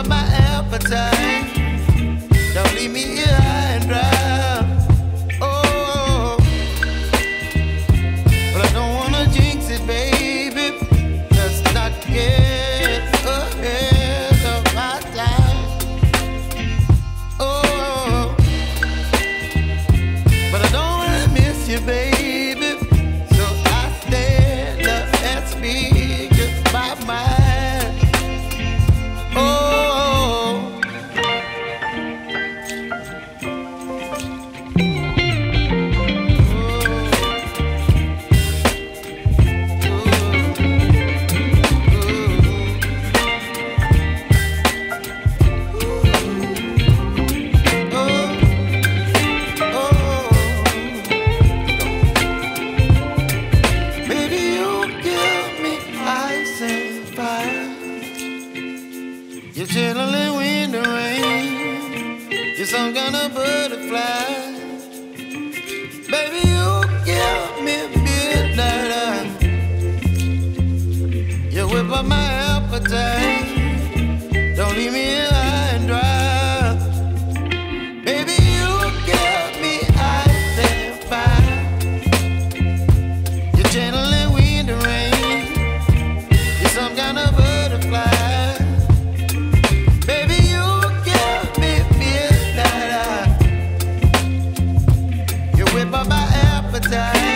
up my appetite. Don't leave me here high and dry. Oh, but I don't wanna jinx it, baby. Let's not get ahead of my time. Oh, but I don't wanna miss you, baby. So I stand up and speak just my mind. Oh. You're chilling wind and rain. You're some kind of butterfly. Baby, you give me midnight. You whip up my appetite. Don't leave me here high and dry. Baby, you give me ice and fire. You're channeling wind and rain. You're some kind of butterfly. Whip up my appetite.